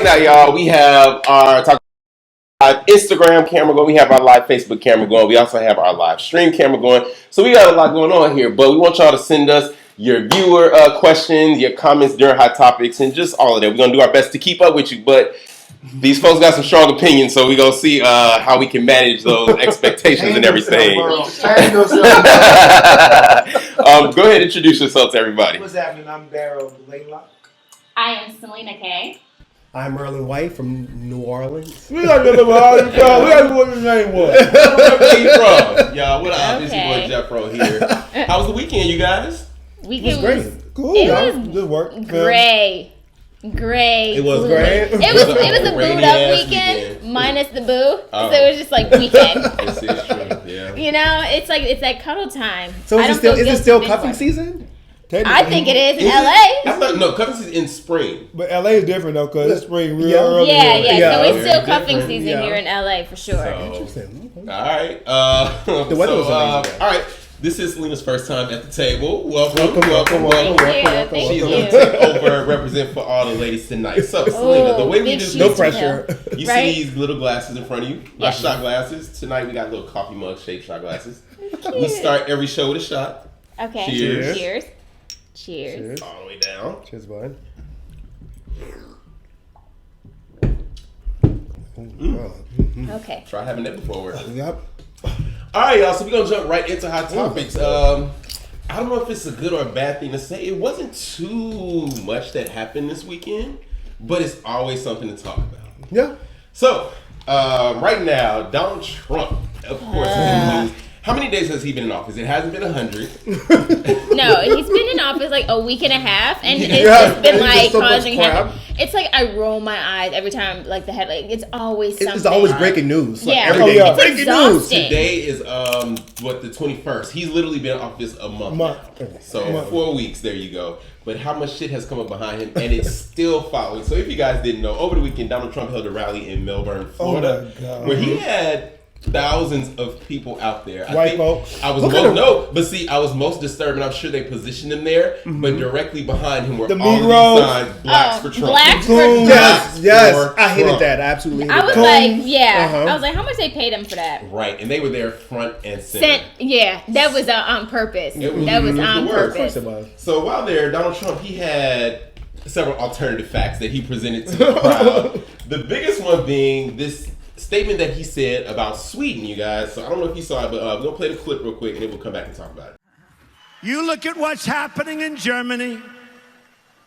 right now, y'all, we have our live Instagram camera going. We have our live Facebook camera going. We also have our live stream camera going. So we got a lot going on here. But we want y'all to send us your viewer questions, your comments during Hot Topics, and just all of that. We're going to do our best to keep up with you. But these folks got some strong opinions, so we're going to see how we can manage those expectations and everything. Go ahead and introduce yourself to everybody. What's happening? I'm Barrow Laylock. I am Selena K. I'm Merlin White from New Orleans. We got to know where you from. We got to know what your name was. Where you from? Y'all, what up? It's your boy Jeffro here. How was the weekend, you guys? Weekend was great. Cool. It was good work. Gray. It was great. It was a booed up weekend minus the boo. So it was just like weekend. This is true. Yeah. You know, it's like cuddle time. So is it still cuffing season? I think it is in LA. I thought no, cuffing season in spring. But LA is different though, cause it's spring real early. Yeah. So it's still cuffing season here in LA for sure. Interesting. All right. The weather was amazing. All right. This is Selena's first time at the table. Welcome. Thank She's you. going to take over and represent for all the ladies tonight. So, Selena, the way we do no pressure. You see these little glasses in front of you, my shot glasses. Tonight we got little coffee mug shaped shot glasses. We start every show with a shot. Okay. Cheers. All the way down. Cheers, bud. Okay. Try having that before. Yep. All right, y'all. So we're gonna jump right into hot topics. I don't know if it's a good or a bad thing to say. It wasn't too much that happened this weekend, but it's always something to talk about. Yeah. So right now, Donald Trump, of course, is in the news. How many days has he been in office? It hasn't been 100. No, he's been in office like a week and a half, and it's just been like causing havoc. It's like I roll my eyes every time, like the headline. It's always something. It's always breaking news. Like, yeah, every day. It's Breaking exhausting. news. Today is the 21st. He's literally been in office a month. Now. So 4 weeks. There you go. But how much shit has come up behind him, and it's still following. So if you guys didn't know, over the weekend, Donald Trump held a rally in Melbourne, Florida, where he had thousands of people out there. White folks. I was most disturbed, and I'm sure they positioned him there, but directly behind him were The all Negroes. these signs, blacks for Trump. Blacks for Cool. Trump. Yes. For I hated Trump. that. I absolutely hated I was that. like, I was like, how much they paid him for that? Right, and they were there front and center. That was on purpose. It was- That was it was on the word. Of course purpose. it was. So while there, Donald Trump, he had several alternative facts that he presented to the crowd. The biggest one being this statement that he said about Sweden, you guys. So I don't know if you saw it, but we're going to play the clip real quick and then we'll come back and talk about it. You look at what's happening in Germany.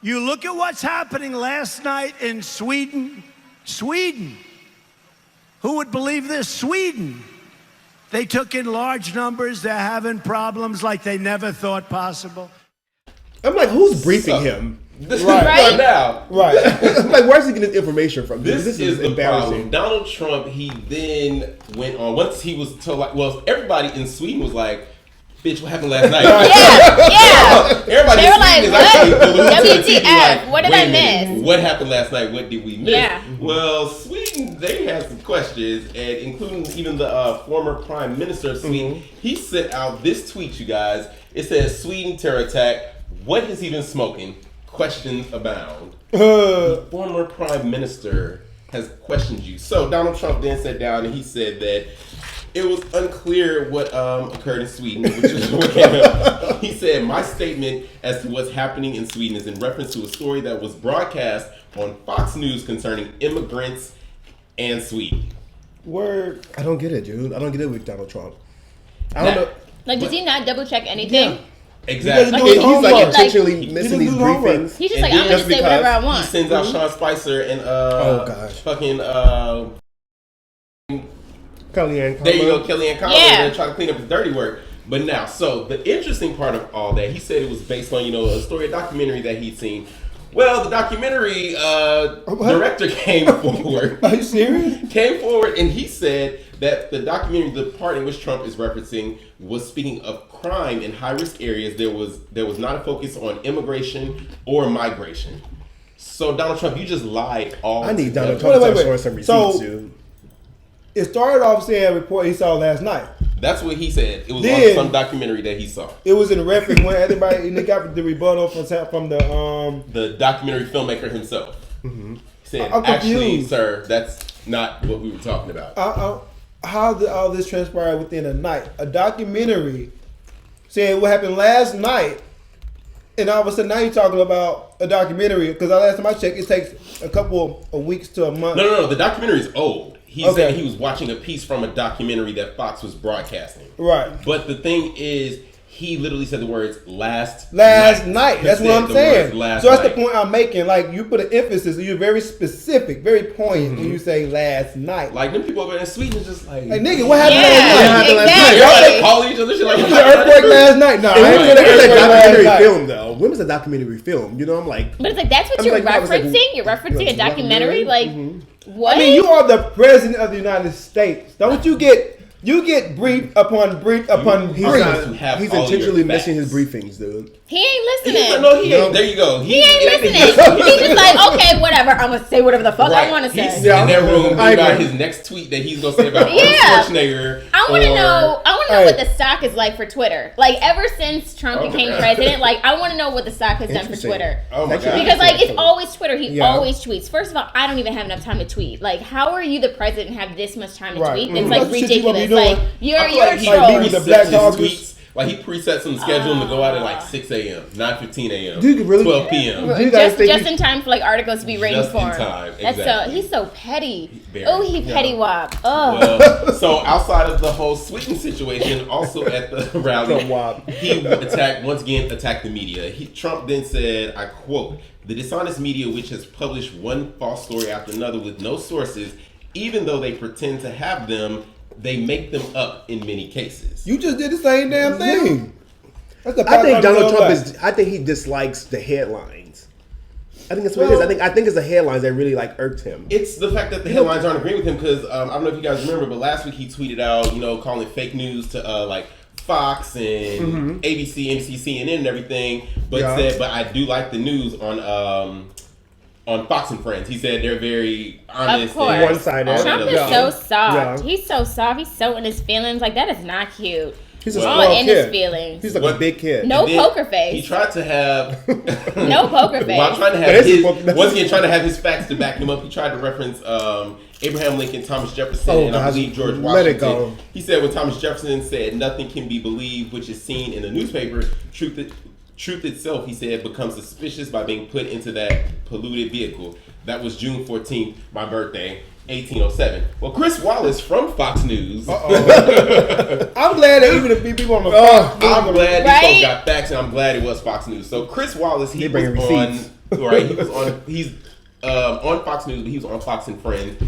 You look at what's happening last night in Sweden. Sweden. Who would believe this? Sweden. They took in large numbers. They're having problems like they never thought possible. I'm like, who's briefing him? Right now. Right. Like, where's he getting his information from? This is the embarrassing. problem. Donald Trump, he then went on, once he was told, like, well, everybody in Sweden was like, bitch, what happened last night? Yeah. Everybody They in were Sweden like, is what? actually glued to the TV, WTF? like, What did wait I a minute, miss? What happened last night? What did we miss? Yeah. Well, Sweden, they had some questions, and including even the former prime minister of Sweden, he sent out this tweet, you guys. It says, Sweden terror attack. What has he been smoking? Questions abound. The former prime minister has questioned you. So Donald Trump then sat down and he said that it was unclear what occurred in Sweden, which is what came up. He said, my statement as to what's happening in Sweden is in reference to a story that was broadcast on Fox News concerning immigrants and Sweden. Word. I don't get it, dude. I don't get it with Donald Trump. I don't know. Like, does he not double check anything? Yeah. Exactly. He doesn't do his He's like homework. intentionally He missing these doesn't do his homework. briefings. He's just And like, then I'm gonna just say whatever I because He want. sends out Sean Spicer and Oh, gosh. fucking Kellyanne there you go, Conway. Kellyanne Conway, Yeah. and trying to clean up his dirty work. But now, so the interesting part of all that, he said it was based on, a story, a documentary that he'd seen. Well, the documentary director came forward. Are you serious? Came forward and he said that the documentary, the part in which Trump is referencing, was speaking of crime in high-risk areas. There was not a focus on immigration or migration. So Donald Trump, you just lied all. I need Donald together. Trump to Wait. start showing some So- receipts, dude. It started off saying a report he saw last night. That's what he said. It was Then- on some documentary that he saw. It was in reference when everybody and they got the rebuttal from the The documentary filmmaker himself. He said, I'm actually, confused. sir, that's not what we were talking about. How did all this transpire within a night? A documentary saying what happened last night, and all of a sudden now you're talking about a documentary. Because last time I checked, it takes a couple of weeks to a month. No. The documentary is old. He Okay. said he was watching a piece from a documentary that Fox was broadcasting. Right. But the thing is, he literally said the words last night. He That's what said I'm the saying. words last So that's night. the point I'm making. Like, you put an emphasis, and you're very specific, very poignant when you say last night. Like, them people over there in Sweden is just like, Hey, nigga, what happened Yeah, last night? exactly. Y'all like calling each other shit like, It was an earthquake last night. No, I ain't It's gonna a earthquake last documentary night. film, though. When was a documentary film? You know, I'm like, But it's like that's what I'm you're like, I was like, referencing. You're referencing a documentary. Like what? I mean, you are the president of the United States. Don't you get brief upon brief upon You- brief? He's not- to have he's all intentionally your missing his facts. briefings, dude. He ain't He's like, listening. no, he ain't. There you go. He ain't listening. He's just like, okay, whatever. I'm gonna say whatever the fuck I want to He's say. sitting in that room I about agree. his next tweet that he's gonna say about Yeah. Schwarzenegger. I want to or- know. I want to know Hey. what the stock is like for Twitter. Like ever since Trump Oh, became God. president, like I want to know what the stock has done for Interesting. Twitter. Oh my god. Because like it's always Twitter. He Yeah. always tweets. First of all, I don't even have enough time to tweet. Like, how are you the president and have this much time to Right. tweet? Mhm. It's like That's the shit you wanna be ridiculous. Like doing. you're I feel you're like a he Like, troll. be with the presets Black his Caucus. tweets. Like he presets some schedule to go out at like 6 a.m., 9:15 a.m., Dude, really? 12 p.m. You guys think Just in time for like articles to be written Just for in him. time, That's exactly. he's so petty. Very. Oh, he petty wop. Oh. Well, so outside of the whole Sweden situation, also at the rally, So wild. he once again attacked the media. Trump then said, I quote, "The dishonest media which has published one false story after another with no sources, even though they pretend to have them, they make them up in many cases." You just did the same damn thing. That's the I think part Donald I'm Trump about. is. I think he dislikes the headlines. I think that's what it is. I think it's the headlines that really like irked him. It's the fact that the headlines aren't agreeing with him because I don't know if you guys remember, but last week he tweeted out, calling fake news to like Fox and ABC, NBC, CNN, and everything, but said, "But I do like the news on Fox and Friends." He said they're very honest. Of course. and One-sided. Trump is Yeah. so soft. Yeah. He's so soft. He's so in his feelings. Like that is not cute. He's a All small in his kid. feelings. He's like What- a big kid. No Then poker face. He tried to have No poker face. While trying to That have is his, a- once again trying to have his facts to back him up, he tried to reference Abraham Lincoln, Thomas Jefferson, Oh, and I gosh. believe George Washington. Let it go. He said when Thomas Jefferson said, "Nothing can be believed which is seen in the newspaper. Truth itself," he said, "becomes suspicious by being put into that polluted vehicle." That was June 14th, my birthday, 1807. Well, Chris Wallace from Fox News. I'm glad that even if people on the Fox, I'm glad these Right? folks got facts, and I'm glad it was Fox News. So Chris Wallace, he They was bring on, receipts. right? He was on. He's on Fox News, but he was on Fox and Friends,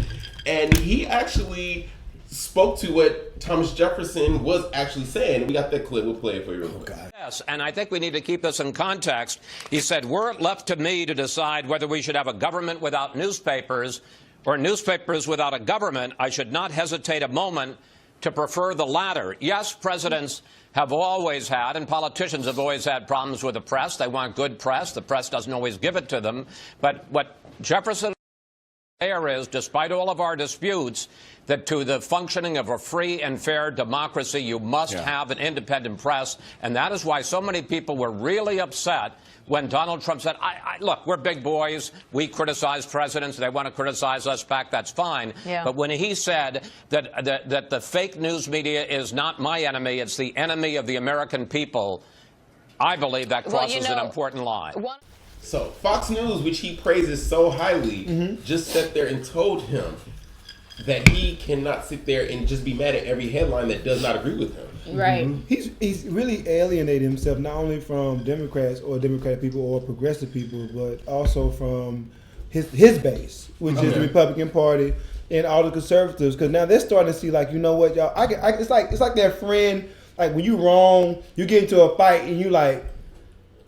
and he actually spoke to what Thomas Jefferson was actually saying. We got that clip. We'll play it for you real quick. Yes, and I think we need to keep this in context. He said, "Were it left to me to decide whether we should have a government without newspapers or newspapers without a government, I should not hesitate a moment to prefer the latter." Yes, presidents have always had, and politicians have always had problems with the press. They want good press. The press doesn't always give it to them. But what Jefferson there is, despite all of our disputes, that to the functioning of a free and fair democracy, you must have an independent press. And that is why so many people were really upset when Donald Trump said, look, we're big boys. We criticize presidents. They want to criticize us back. That's fine. Yeah. But when he said that the fake news media is not my enemy, it's the enemy of the American people, I believe that crosses an important line. So Fox News, which he praises so highly, just sat there and told him that he cannot sit there and just be mad at every headline that does not agree with him. Right. he's really alienated himself not only from Democrats or Democratic people or progressive people, but also from his base, which is the Republican Party and all the conservatives. Because now they're starting to see, like, you know what, y'all? It's like their friend. Like when you wrong, you get into a fight and you like,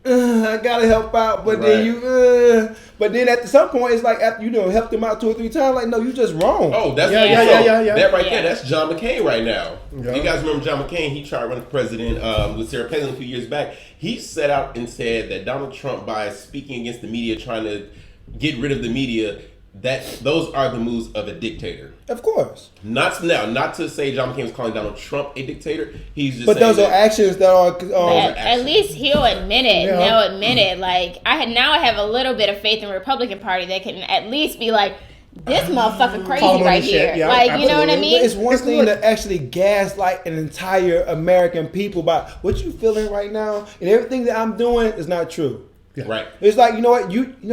I gotta help out, but then you, but then at some point it's like after you helped them out 2 or 3 times, like no, you just wrong. Oh, that's Yeah. That right there, that's John McCain right now. Yeah. You guys remember John McCain? He tried to run for president with Sarah Palin a few years back. He set out and said that Donald Trump, by speaking against the media, trying to get rid of the media, that those are the moves of a dictator. Of course. Not to say John McCain was calling Donald Trump a dictator. He's just. But those are actions that are. At least he'll admit it. Yeah. They'll admit it. Like I have a little bit of faith in the Republican Party that can at least be like, this motherfucker crazy right here. Yeah, like absolutely. You know what I mean? But it's one thing to actually gaslight an entire American people about what you feeling right now, and everything that I'm doing is not true. Yeah. Right. It's like you know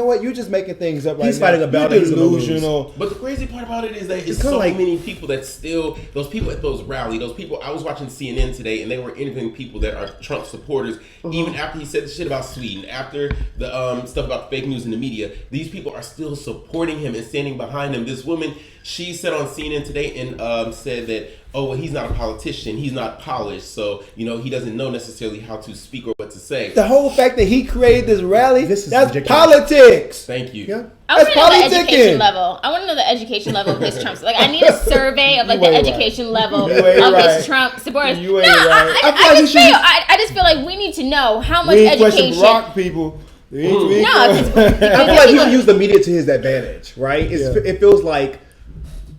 what you're just making things up right now. He's fighting about it. Delusional. But the crazy part about it is that it's so many people that still those people at those rallies. Those people. I was watching CNN today, and they were interviewing people that are Trump supporters. Even after he said the shit about Sweden, after the stuff about fake news in the media, these people are still supporting him and standing behind him. This woman, she said on CNN today and said that, oh, well, he's not a politician. He's not polished. So, he doesn't know necessarily how to speak or what to say. The whole fact that he created this rally, that's ridiculous. Politics. Thank you. Yeah. I want to know the education level. I want to know the education level of his Trump. Like, I need a survey of like the education level of his Trump supporters. You ain't right. I just feel like we need to know how much education. Rock people. No, I feel like he should use the media to his advantage, right? It feels like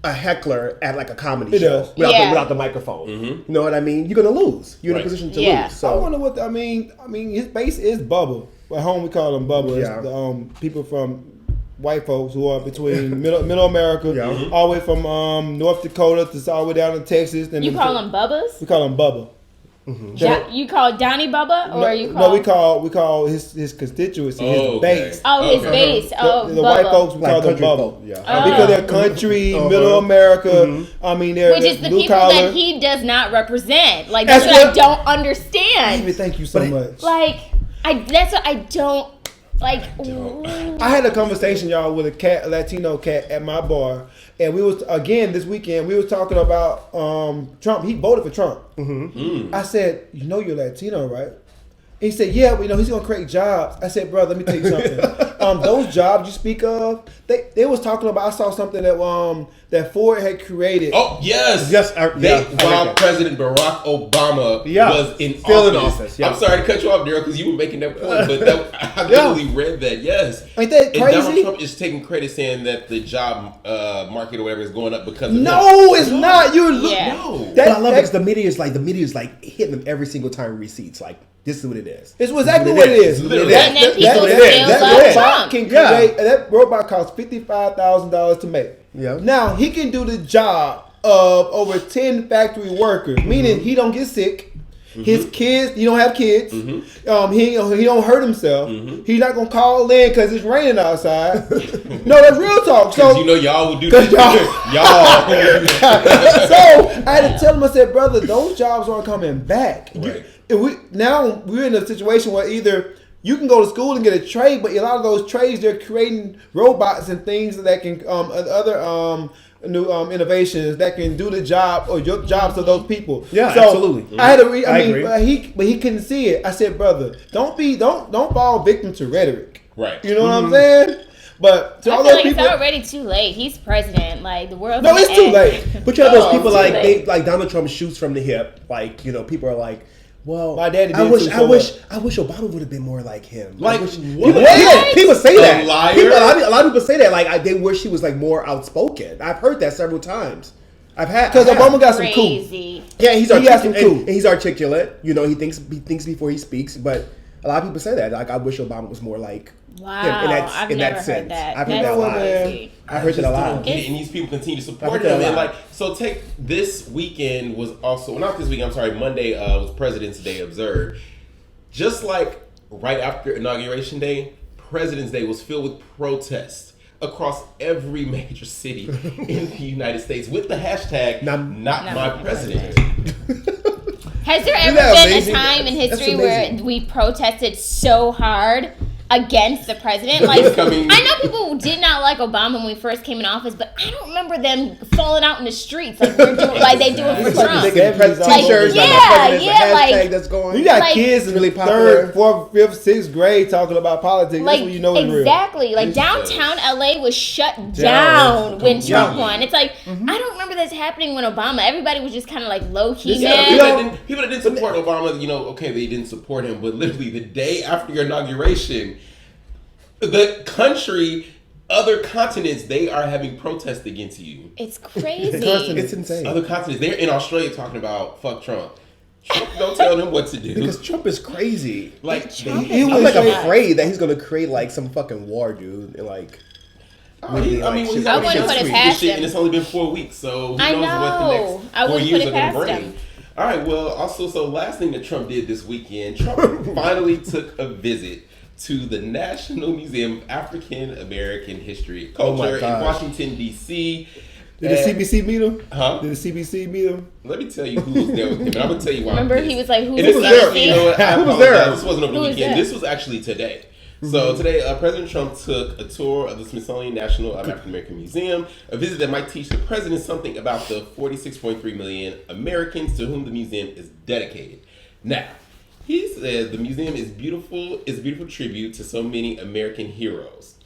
a heckler at like a comedy show without the microphone. You know what I mean? You're gonna lose. You're in a position to lose. So I wonder what I mean. His base is Bubba. At home we call them Bubba. Yeah. It's the people from white folks who are between middle America, all the way from North Dakota to all the way down to Texas. You call them Bubbas? We call them Bubba. You call Donnie Bubba, or you call? No, we call his constituency his base. Oh, his base. Oh, the white folks we call them Bubba. Because they're country, middle America. They're which is the blue people collar. that he does not represent. Like that's what I don't understand. Thank you so much. That's what I don't like. I had a conversation, y'all, with a Latino cat at my bar. And we was this weekend. We was talking about Trump. He voted for Trump. I said, you're Latino, right? He said, yeah, he's gonna create jobs. I said, brother, let me tell you something. Those jobs you speak of, they was talking about. I saw something that Ford had created. Oh yes, while President Barack Obama was still in office. I'm sorry to cut you off, Daryl, because you were making that point, but I literally read that. Yes, ain't that crazy? And Donald Trump is taking credit, saying that the job market or whatever is going up because of no, it's not. No. But I love it because the media is like hitting them every single time we receipts. Like, this is what it is. It's exactly what it is. And then people still love Trump. That robot costs $55,000 to make. Yeah. Now he can do the job of over 10 factory workers, meaning he don't get sick. His kids, he don't have kids. He don't hurt himself. He's not gonna call in because it's raining outside. No, that's real talk. So y'all will do that. So I had to tell him. I said, brother, those jobs aren't coming back. Right. Now we're in a situation where either you can go to school and get a trade, but a lot of those trades they're creating robots and things that can other new innovations that can do the job or your jobs of those people. Yeah, so absolutely. I had to I mean, agree. but he couldn't see it. I said, brother, don't fall victim to rhetoric. Right. You know what I'm saying? But to I all feel those like people, it's already too late. He's president. Like the world. No, it's too late. But you have those people like Donald Trump shoots from the hip. Like, people are like, well, my daddy. I wish Obama would have been more like him. Like what? People say that. Liar. A lot of people say that. Like they wish he was like more outspoken. I've heard that several times. Because Obama got some crazy. cool. Yeah, he's articulate. And he's articulate. He thinks before he speaks. But a lot of people say that. Like I wish Obama was more like. Wow, I've never heard that. I've heard that a lot. I've heard that a lot. And these people continue to support him. And so take this weekend was also not this week. I'm sorry. Monday was President's Day observed. Just like right after Inauguration Day, President's Day was filled with protests across every major city in the United States with the hashtag not my president. Has there ever been a time in history where we protested so hard against the president? Like, I know people did not like Obama when we first came in office, but I don't remember them falling out in the streets like they're doing, like they do it for Trump. T-shirts, like that's going. You got kids in really third, fourth, fifth, sixth grade talking about politics. Like, that's when you know it's real. Exactly. Like downtown LA was shut down when Trump won. It's like I don't remember this happening when Obama. Everybody was just kind of like low key, man. People that didn't support Obama, okay, they didn't support him, but literally the day after your inauguration, the country other continents, they are having protests against you. It's crazy. It's insane. Other continents, they're in Australia talking about fuck Trump. Trump don't tell them what to do. Because Trump is crazy. Like, I'm like afraid that he's gonna create like some fucking war, dude. And like, I wouldn't put it past him. And it's only been 4 weeks, so who I knows know. what the next I 4 wouldn't years put it are going to past bring. him. All right, well, also, so last thing that Trump did this weekend, Trump finally took a visit to the National Museum of African American History and Culture in Washington, D.C. Did the CBC meet him? Huh? Did the CBC meet him? Let me tell you who was there with him, and I'm going to tell you why. Remember, he was like, who was there? You know what? I Who was there? This wasn't over the weekend. This was actually today. So today, President Trump took a tour of the Smithsonian National African American Museum, a visit that might teach the president something about the 46.3 million Americans to whom the museum is dedicated. Now, he said the museum is beautiful, is a beautiful tribute to so many American heroes.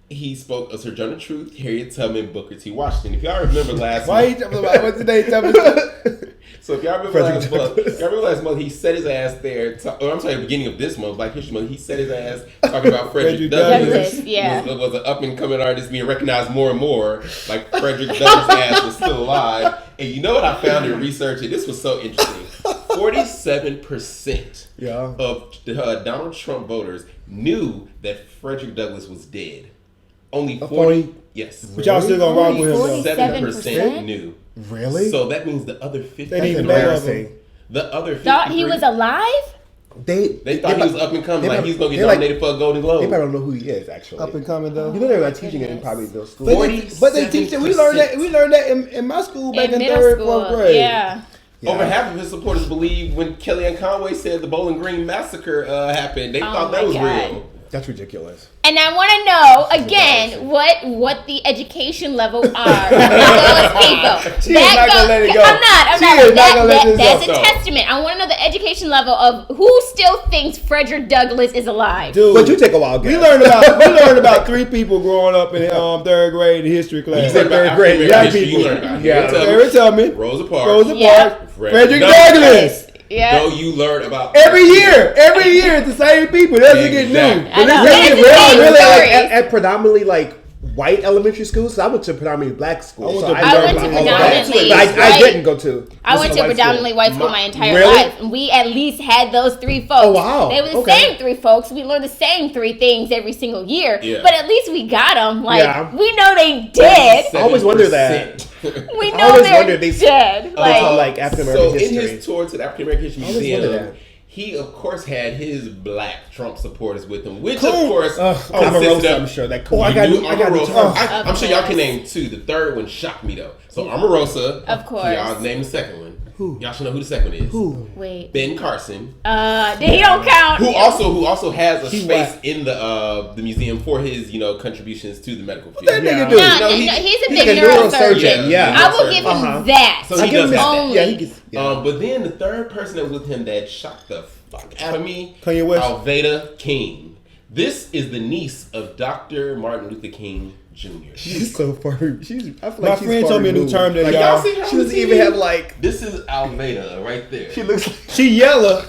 He spoke of Sojourner Truth, Harriet Tubman, Booker T. Washington. If y'all remember last Why month, you talking about what's the name? so if y'all remember last month, he set his ass there. The beginning of this month, Black History Month, he set his ass talking about Frederick Douglass. Yeah. Was an up and coming artist being recognized more and more. Like Frederick Douglass' ass was still alive. And you know what I found in researching? This was so interesting. 47% of Donald Trump voters knew that Frederick Douglass was dead. Only 40. Yes. But y'all still gonna rock with him though. 7% knew. Really? So that means the other 50. They didn't even know of him. The other 50 thought he was alive? They thought he was up and coming, like he's gonna get nominated for a Golden Globe. They probably don't know who he is, actually. Up and coming though. You know they're not teaching it in probably those schools. But they teach it. We learned that in my school back in third, fourth grade. Yeah. Over half of his supporters believe when Kellyanne Conway said the Bowling Green massacre happened, they thought that was real. That's ridiculous. And I want to know again what the education level are of those people. She is not gonna let it go. I'm not. She is not gonna let this That's go. a testament. I want to know the education level of who still thinks Frederick Douglass is alive. Dude, but you take a while. We learned about 3 people growing up in third grade history class. You said third grade. You learned about Harriet Tubman, Rosa Parks, Frederick Douglass. Yeah. Though you learn about every year, it's the same people. Doesn't get new. I know. Really at predominantly like white elementary schools. So I went to predominantly black schools. I went to predominantly I didn't go to. I went to predominantly white school my entire Really? life. And we at least had those 3 folks. Oh, wow. They were the same 3 folks. We learned the same 3 things every single year. Yeah. But at least we got them. Like, we know they dead. I always wonder that. We know they're dead. Like African American history. So in his tour to the African American History Museum, he of course had his black Trump supporters with him, which of course Omarosa, I'm sure that cool. I'm sure y'all can name 2. The third one shocked me though. So Omarosa, of course. So y'all name the second one. Who? Y'all should know who the second one is. Who? Wait. Ben Carson. He don't count. Who also has a space in the museum for his contributions to the medical field. What that nigga do? He's a big neurosurgeon. Yeah. I will give him that. So he does only. Yeah, he gets. Yeah. But then the third person that was with him that shocked the fuck out of me, Kanye West. Alveda King. This is the niece of Dr. Martin Luther King Jr. She's so far. I feel like My friend told me a new term that Like, y'all see her she doesn't even have like. This is Alveda right there. She looks like. She yellow,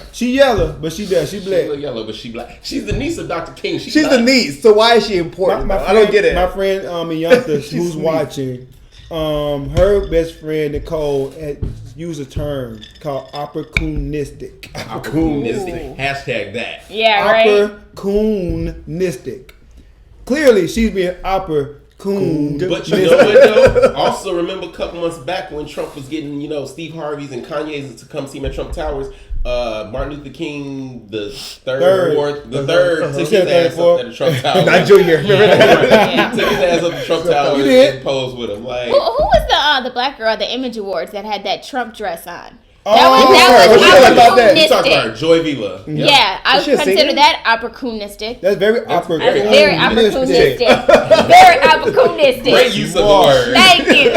but she black. She look yellow, but she black. She's the niece of Dr. King. She's the niece. So why is she important? I don't get it. My friend Iyanka, who's watching, her best friend Nicole had used a term called opportunistic. Opportunistic. Hashtag that. Yeah, right. Opportunistic. Clearly, she's being opportune. But you know what though? Also remember a couple months back when Trump was getting, Steve Harvey's and Kanye's to come see him at Trump Towers. Martin Luther King, the third took his ass up at the Trump Tower. Not Junior. Remember that? Took his ass up the Trump Tower and posed with him. Like, who was the black girl at the Image Awards that had that Trump dress on? That was opportunistic. You talking about her, Joy Vila. Yeah, I would consider that opportunistic. That's very opportunistic. Very opportunistic. Very opportunistic. Great use of the word. Thank you.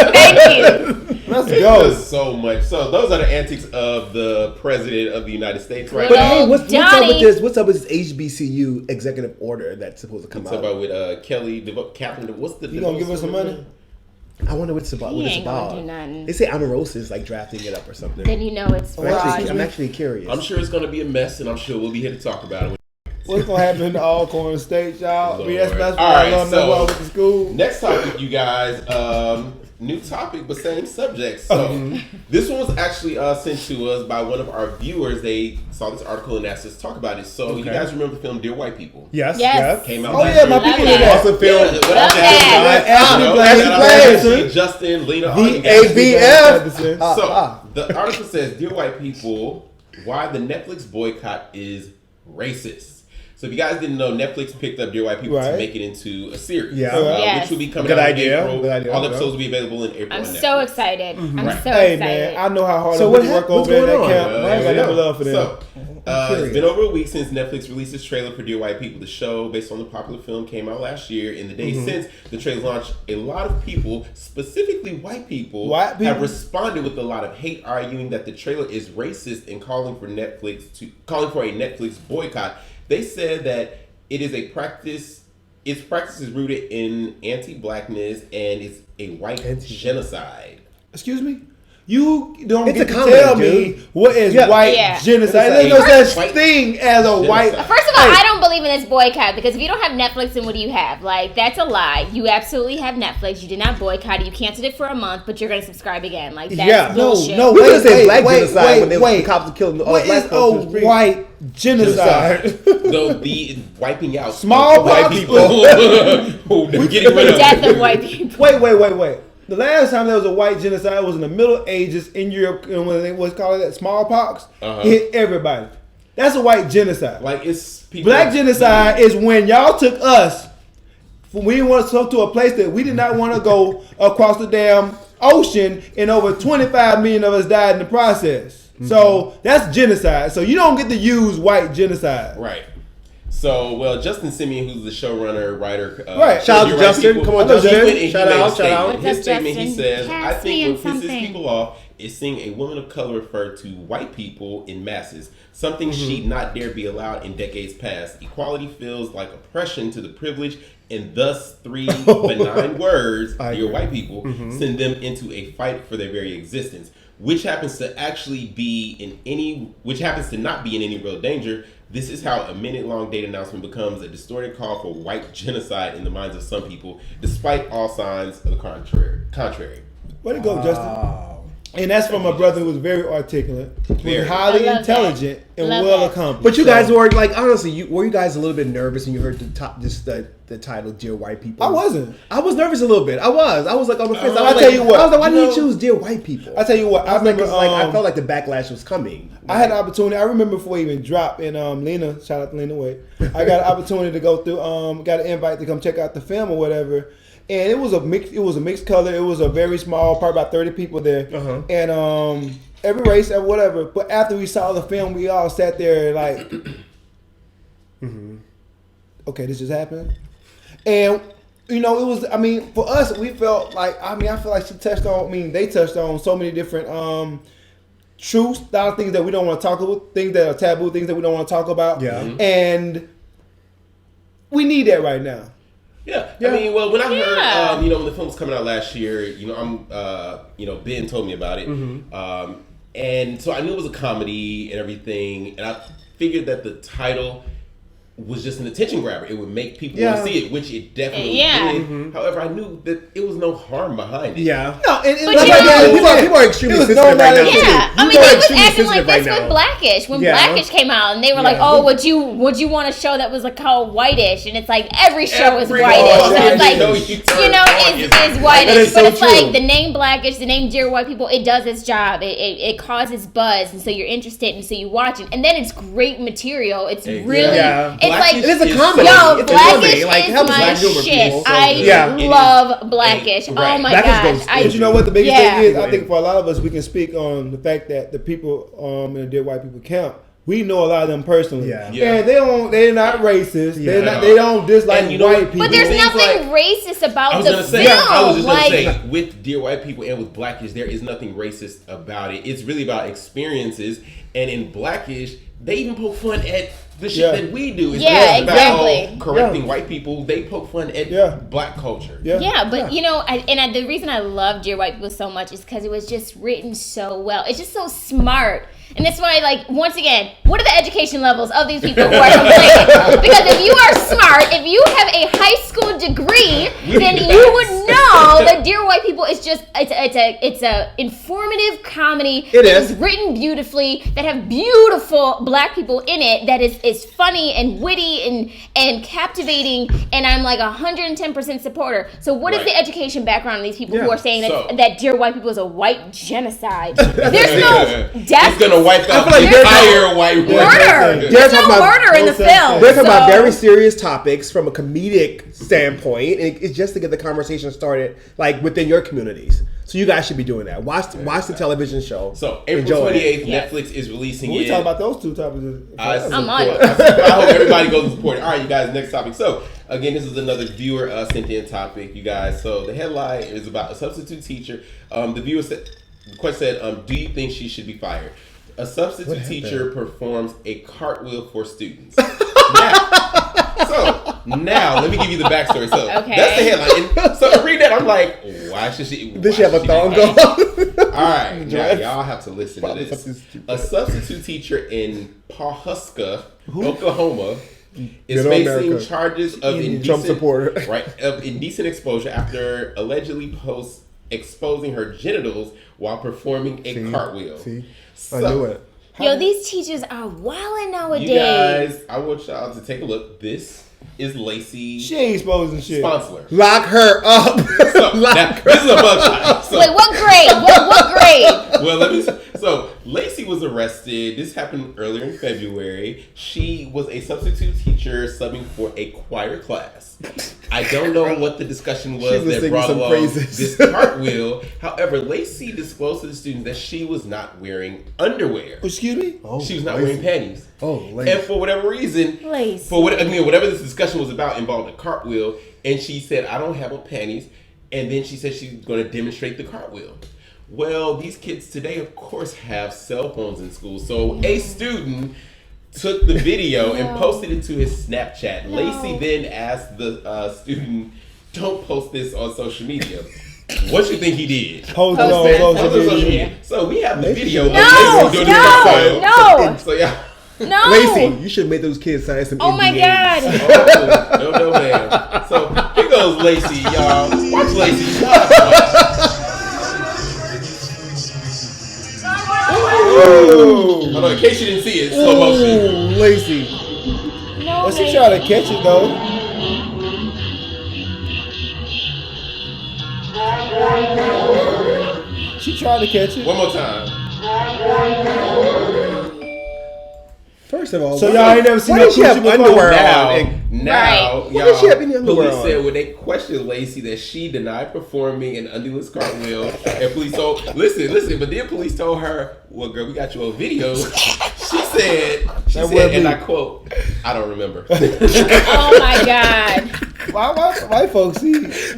Let's go. So much. So those are the antics of the president of the United States right But now. hey, what's up with this? What's up with this HBCU executive order that's supposed to come out? What's about with Catherine? What's the? You gonna give us some money? I wonder what it's about. He ain't gonna do nothing. They say Omarosa is like drafting it up or something. Then you know it's fraud. I'm actually curious. I'm sure it's gonna be a mess, and I'm sure we'll be here to talk about it. What's gonna happen in the Alcorn State, y'all? I mean, that's what All I right, love so when I went to school. next topic, you guys. New topic, but same subject. So this one was actually sent to us by one of our viewers. They saw this article and asked us to talk about it. So you guys remember the film Dear White People? Yes. Came out. Oh last yeah, year. my people Love did that. Awesome film. Ashley Justin, Lena, ABF. So the article says, "Dear White People, why the Netflix boycott is racist." So if you guys didn't know, Netflix picked up Dear White People to make it into a series. Yes. Which will be coming Good out idea. in April. Good idea. All episodes will be available in April. I'm on so Netflix. excited. I'm so Hey excited. man, I know how hard So I what work what's over there at going that on? camp. I got love for them. So, it's been over a week since Netflix released its trailer for Dear White People. The show, based on the popular film, came out last year. In the days since the trailer launched, a lot of people, specifically white people, have responded with a lot of hate, arguing that the trailer is racist and calling for a Netflix boycott. They said that it is a practice. Its practice is rooted in anti-blackness and it's a white genocide. Excuse me? You don't It's get a to comedy, tell dude. me what is white genocide. There's no such thing as a white. First of all, I don't believe in this boycott because if you don't have Netflix, then what do you have? Like, that's a lie. You absolutely have Netflix. You did not boycott it. You canceled it for a month, but you're going to subscribe again. Like, that's bullshit. No, we could say black genocide when the cops are killing all what black is folks. a white genocide? So the wiping out Small white pox. people. Getting rid The of death of white people. Wait. The last time there was a white genocide was in the Middle Ages in Europe, and when they was called that smallpox, it hit everybody. That's a white genocide. Like it's people. Black genocide is when y'all took us. We want to go to a place that we did not want to go across the damn ocean, and over 25 million of us died in the process. So that's genocide. So you don't get to use white genocide. Right. So, well, Justin Simeon, who's the showrunner, writer, Right. Shout out to Justin. Come on, Justin. Shout out. In his statement, he says, "I Cast me think in what pisses something." people off is seeing a woman of color refer to white people in masses, something she'd not dare be allowed in decades past. Equality feels like oppression to the privileged, and thus three benign words, dear white people, send them into a fight for their very existence, which happens to not be in any real danger. This is how a minute-long date announcement becomes a distorted call for white genocide in the minds of some people, despite all signs of the contrary." Way to go, Justin. And that's from a brother who was very articulate, was highly intelligent, and well accomplished. But you guys were like, honestly, were you guys a little bit nervous when you heard the title "Dear White People"? I wasn't. I was nervous a little bit. I was like on the fence. I'll tell you what. I was like, why did you choose "Dear White People"? I tell you what. I remember. I felt like the backlash was coming. I had an opportunity. I remember before it even dropped, and Lena, shout out to Lena Wade. I got an opportunity to go through. Got an invite to come check out the film or whatever. And it was a mixed color. It was a very small, probably about 30 people there. And every race or whatever. But after we saw the film, we all sat there like, okay, this just happened. And it was. I mean, for us, we felt like. I feel like they touched on so many different truths, a lot of things that we don't want to talk about, things that are taboo, things that we don't want to talk about. Yeah. And we need that right now. Yeah. I mean, well, when I heard, when the film was coming out last year, Ben told me about it. And so I knew it was a comedy and everything. And I figured that the title was just an attention grabber. It would make people want to see it, which it definitely did. However, I knew that it was no harm behind it. Yeah. No, people are extremely sensitive right now. Yeah, I mean, they was acting like this with Blackish. When Blackish came out, and they were like, "Oh, would you want a show that was like called Whitish?" And it's like every show is whitish. So it's like is whitish, but it's like the name Blackish, the name Dear White People. It does its job. It causes buzz, and so you're interested, and so you watch it, and then it's great material. It's really. It's like it's a comedy. Yo, it's Blackish like, is my shit. I love Blackish. Oh my gosh! But you know what the biggest thing is? I think for a lot of us, we can speak on the fact that the people in the Dear White People camp, we know a lot of them personally. And they're not racist. They don't dislike white people. But there's nothing racist about the film. I was just gonna say, with Dear White People and with Blackish, there is nothing racist about it. It's really about experiences. And in Blackish, they even poke fun at the shit that we do. It's exactly. About correcting white people. They poke fun at black culture. But you know, the reason I love Dear White People so much is because it was just written so well. It's just so smart. And that's why, like, once again, what are the education levels of these people who are complaining? Because if you are smart, if you have a high school degree, then you would know that Dear White People is just it's a informative comedy that is written beautifully, that have beautiful black people in it, that is funny and witty and captivating, and I'm like 110% supporter. So what is the education background of these people who are saying that Dear White People is a white genocide? There's no death. Wipe out the entire white murder. There's no murder in the film. They're talking about very serious topics from a comedic standpoint, and it's just to get the conversation started, like within your communities. So you guys should be doing that. Watch the television show. So April 28th, Netflix is releasing it. We talk about those two topics. I'm on it. I hope everybody goes and support it. All right, you guys. Next topic. So again, this is another viewer sent in topic, you guys. So the headline is about a substitute teacher. The viewer said, the question said, do you think she should be fired? A substitute teacher performs a cartwheel for students. Now, let me give you the backstory. So that's the headline. And so I read that, I'm like, why should she? Does she have a thong going? All right, now y'all have to listen to this. A substitute teacher in Pawhuska, Oklahoma, is facing charges of indecent exposure after allegedly exposing her genitals while performing a cartwheel. I knew it. Yo, these teachers are wilding nowadays. You guys, I want y'all to take a look. This is Lacey. She ain't exposing shit. Sponsor. Lock her up. This is a mugshot. Wait, what grade? What grade? Well, let me. So Lacey was arrested. This happened earlier in February. She was a substitute teacher subbing for a choir class. I don't know what the discussion was that brought along this cartwheel. However, Lacey disclosed to the students that she was not wearing underwear. Excuse me? She was not wearing panties. Lacey. And for whatever reason, whatever this discussion was about involved a cartwheel. And she said, I don't have on panties. And then she said she's going to demonstrate the cartwheel. Well, these kids today, of course, have cell phones in school. So a student took the video and posted it to his Snapchat. Lacey then asked the student, don't post this on social media. What you think he did? Post it on social media. So we have the video. No. So yeah. No. Lacey, you should make those kids sign some NDAs. My God. No, man. So here goes Lacey, y'all. Watch Lacey. Hold on, in case you didn't see it, slow motion. Lacey. No, well, she tried to catch it though. She tried to catch it. One more time. First of all, so y'all ain't never seen her she have underwear Now, why did she have any underwear police on? said when they questioned Lacey that she denied performing an underless cartwheel, and police told, listen, but then police told her, well, girl, we got you on video. She said, and I quote, I don't remember. Oh my God. Why folks see?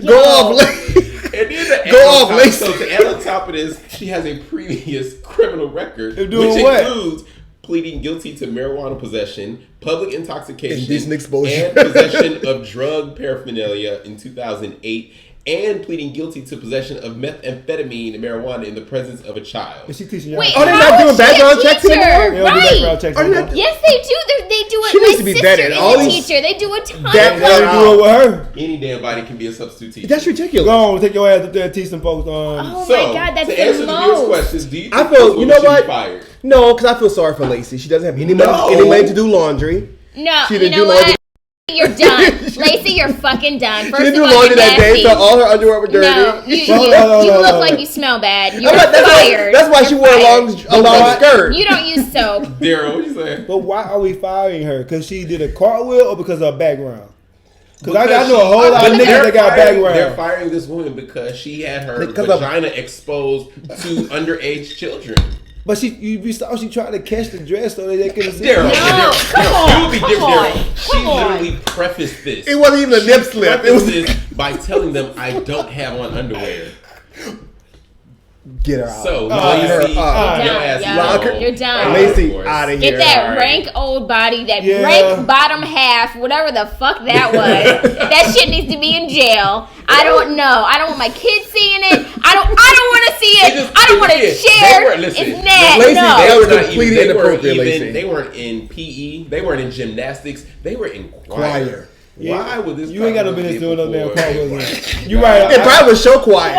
Go off, Lacey. And then go off, Lacey. So to add on top of this, she has a previous criminal record, which includes pleading guilty to marijuana possession, public intoxication, indecent exposure, and possession of drug paraphernalia in 2008, and pleading guilty to possession of methamphetamine and marijuana in the presence of a child. Is she teaching y'all? Wait, they're not doing background checks anymore? They don't do background checks anymore. Yes, they do. They do it. She needs My to be sister vetted. is All a these- teacher. They do a ton of They do it with her. Any damn body can be a substitute teacher. That's ridiculous. Go on, take your ass up there and teach some folks. Oh So, my God, that's to answer the the viewers' most. questions, do you think I feel, you know she should be what? fired? No, because I feel sorry for Lacey. She doesn't have any money to do laundry. No, She you didn't know do laundry. what? You're done. Lacey, you're fucking done. First She didn't of do all, laundry you're that day, nasty. so all her underwear were dirty. No, you No. look like you smell bad. You're That's fired. why she You're wore fired. a long skirt. You don't use soap. Daryl, what you saying? But why are we firing her? Because she did a cartwheel or because of her background? Because I know a whole lot of niggas that got background. They're firing this woman because she had her vagina exposed to underage children. But you saw she tried to catch the dress so that they could see. Daryl, come it would be different, Daryl. She Come on. literally prefaced this. It wasn't even a nip slip. It was this by telling them I don't have on underwear. Get her out. So, You're done. You're done. Lacey, out of here. Get that rank old body, that rank bottom half, whatever the fuck that was. That shit needs to be in jail. I don't know. I don't want my kids seeing it. I don't want to see it. I don't want to share. It's not. Lacey, No. they were completely inappropriate, Lacey. They weren't in PE. They weren't in gymnastics. They were in choir. Yeah. Why would this? You ain't got no business doing no damn cartwheels. You right. It probably was show choir.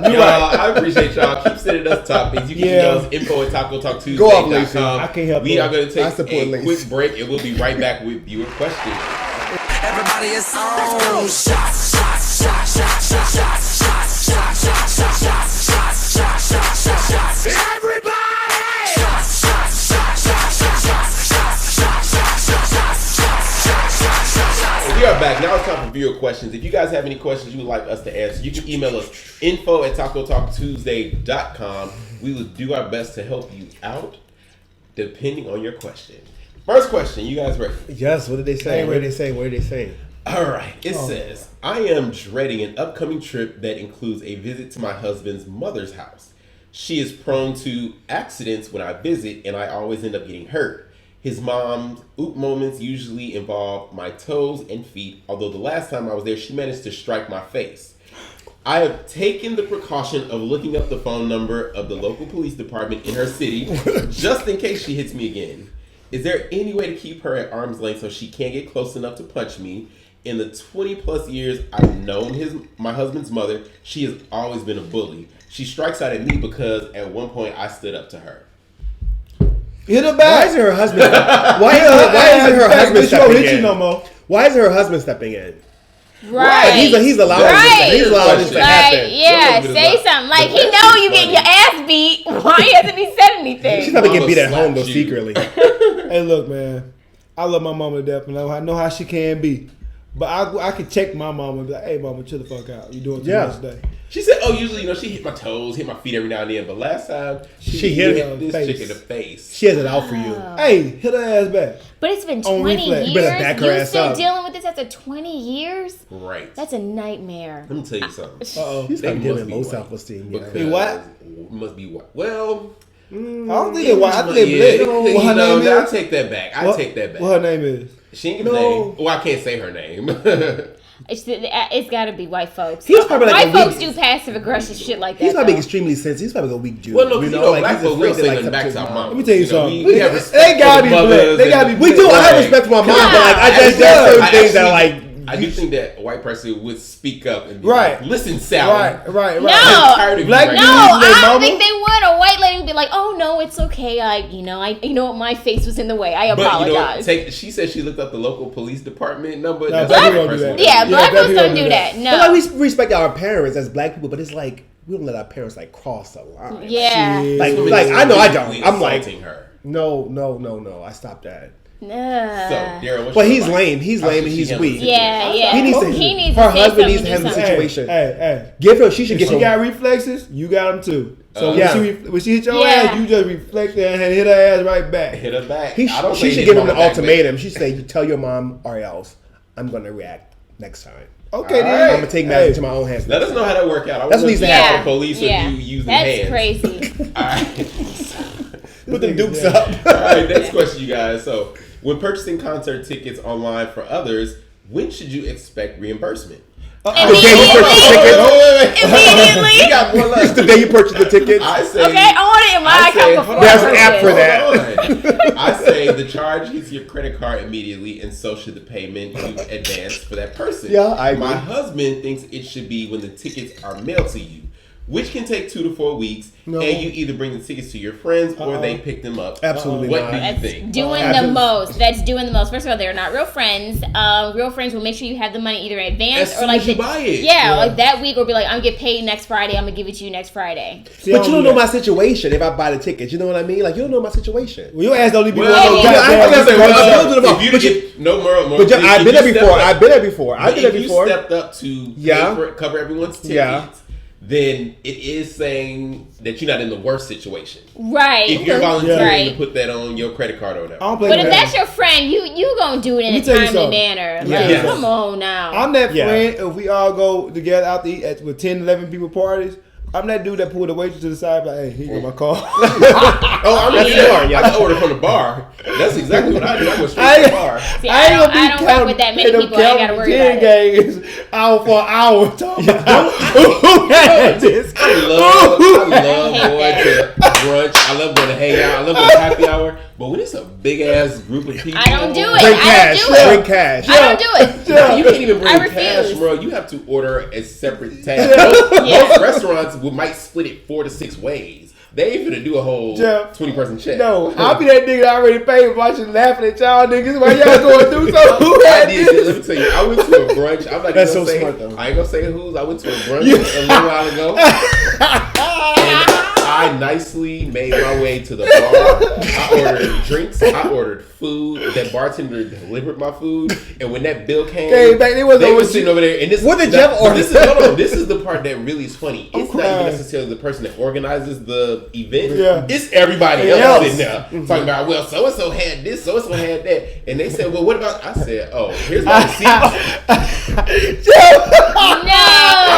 Y'all, I appreciate y'all. Keep sending us topics. You can email us info@tacotalktuesday.com. Go off, Lacey. I can't help We are going to take a quick break and we'll be right back with viewer questions. Everybody is on. Shots, shots, shots, shots, shots, shots, shots, shots, shots, shots, shots, shots, shots, shots, shots, shots. Everybody! Shots, shots, shots, shots, shots, shots, shots, shots, shots, shots, shots, shots, shots, shots, shots. We are back. Now it's time for viewer questions. If you guys have any questions you would like us to answer, you can email us info@tacotalktuesday.com. We will do our best to help you out depending on your question. First question, you guys ready? Yes, what did they say? What did they say? All right, it says, I am dreading an upcoming trip that includes a visit to my husband's mother's house. She is prone to accidents when I visit, and I always end up getting hurt. His mom's oop moments usually involve my toes and feet, although the last time I was there, she managed to strike my face. I have taken the precaution of looking up the phone number of the local police department in her city, just in case she hits me again. Is there any way to keep her at arm's length so she can't get close enough to punch me? In the 20 plus years I've known my husband's mother, she has always been a bully. She strikes out at me because at one point I stood up to her. Hit her back. Why isn't her husband? Why isn't her husband stepping in? No more. Why isn't her husband stepping in? Right. He's allowed. He's allowed this to happen. Yeah, say something. Like he know you getting your ass beat. Why hasn't he said anything? She's probably getting beat at home though secretly. Hey, look, man. I love my mama to death, and I know how she can be. But I could check my mama and be like, "Hey, mama, chill the fuck out. You doing too much today." She said, usually, she hit my toes, hit my feet every now and then. But last time, she hit this chick in the face. She has it out for you. Hey, hit her ass back. But it's been 20 years. You better back her ass still up. dealing with this after 20 years? Right. That's a nightmare. Let me tell you something. He's probably dealing with low self-esteem. Because what? Must be what? Well, I don't think it's white. I think it's black. What her name is? I take that back. I take that back. What her name is? She ain't give a name. Well, I can't say her name. It's got to be white folks. He's probably like white folks do passive aggressive shit like that. He's probably extremely sensitive. He's probably a weak Jew. Well, no, black folks will say nothing back to our mom. Let me tell you something. We have respect. They gotta be black. They gotta be. We do. I have respect for my mom, but like I just certain things that like. I do think that a white person would speak up and be right. Like, listen, Sally. Right. No, I don't think they would. A white lady would be like, "Oh no, it's okay. You know what? My face was in the way. I apologize." She said she looked up the local police department number. No, black folks don't do that. No, but like we respect our parents as black people, but it's like we don't let our parents like cross the line. Yeah, like I know I don't. I'm like her. No. I stopped that. No. So, Darren, but he's lame. He's lame and he's weak. Yeah. He needs her husband needs to handle the situation. Hey. Give her. She should get. She got reflexes. You got them too. So when she hit your Yeah. ass, you just reflect that and hit her ass right back. Hit her back. She should give him an ultimatum. She should say, "You tell your mom or else I'm gonna react next time." Okay, then. I'm gonna take matters into my own hands. Let us know how that work out. That's what needs to happen. Police or you using hands. That's crazy. All right. Put them dukes up. All right, next question, you guys. So, when purchasing concert tickets online for others, when should you expect reimbursement? The day you purchase the ticket. Immediately. We got more left. The day you purchase the ticket. I say. Okay, I want it in my account before. There's an app for that. I say the charge hits your credit card immediately, and so should the payment you advance for that person. Yeah, I agree. My husband thinks it should be when the tickets are mailed to you, which can take 2 to 4 weeks, and you either bring the tickets to your friends or they pick them up. Absolutely What not. do you That's think? doing the most. That's doing the most. First of all, they're not real friends. Real friends will make sure you have the money either in advance As or soon like as you buy it. Yeah, like that week, or be like, I'm gonna get paid next Friday. I'm gonna give it to you next Friday. See, But you don't know my situation if I buy the tickets. You know what I mean? Like you don't know my situation. Well, your ass don't even Well, know. if you get no more, but I've been there before. I've been there before. If you stepped up to cover everyone's tickets. Yeah. Then it is saying that you're not in the worst situation. Right. If you're volunteering to put that on your credit card or whatever. But if that's your friend, you gonna do it in a timely manner. Like, come on now. I'm that friend. If we all go together out to eat with 10, 11 people parties, I'm that dude that pulled the waitress to the side, like, hey, here you go my car. I'm not sure. I can order from the bar. That's exactly what I do. I go straight to the bar. See, I don't work with that many people. I ain't got to worry about it. Hour for hour. Talking about who had this? I love going to brunch. I love going to hang out. I love going to happy hour. But when it's a big ass group of people, I don't do it. Bring I cash. I don't do it. You can't even bring I cash, refuse. bro. You have to order a separate tab. Most restaurants might split it 4 to 6 ways. They ain't finna do a whole 20-person check. No, I'll be that nigga that already paid watching laughing at y'all niggas while y'all going through so who had this? Let me tell you, I went to a brunch. I'm not That's gonna so say, smart, though. I ain't gonna say who's. I went to a brunch a little while ago. And I nicely made my way to the bar. I ordered drinks. I ordered food. That bartender delivered my food. And when that bill came back, they were sitting over there. And this, what did Jeff order? This is the part that really is funny. It's not even necessarily the person that organizes the event. Yeah. It's everybody else sitting there talking about, well, so and so had this, so and so had that. And they said, well, what about? I said, oh, here's my receipt. I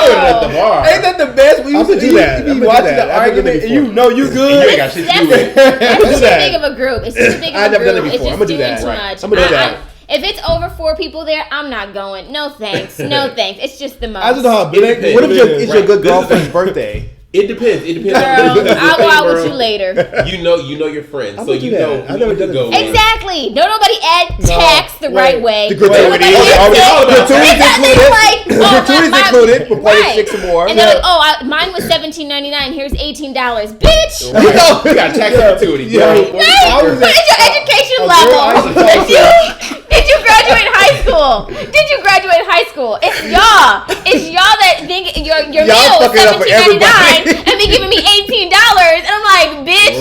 ordered at the bar. Ain't that the best? We used to do that. You watching the argument and you know you good. You ain't got shit to do with it. That's too big of a group. It's too big of a group. I've never done it It's before. just I'm gonna do doing that. too Right. much. I'm gonna do that. If it's over 4 people there, I'm not going. No thanks. No thanks. It's just the most. I just know how big. What if it's your good girlfriend's birthday? It depends. It depends. Girl, I'll go out with you later. You know your friends, so you know I've never done go. it. Exactly. Don't nobody add tax the right way. The gratuity gratuity's included. For playing 6 or more. And they're like, oh, mine was $17.99. Here's $18, bitch. You got tax gratuity. Right? What is your education level? Did you graduate high school? It's y'all. It's y'all that think your meal was $17.99 and be giving me $18, and I'm like, bitch,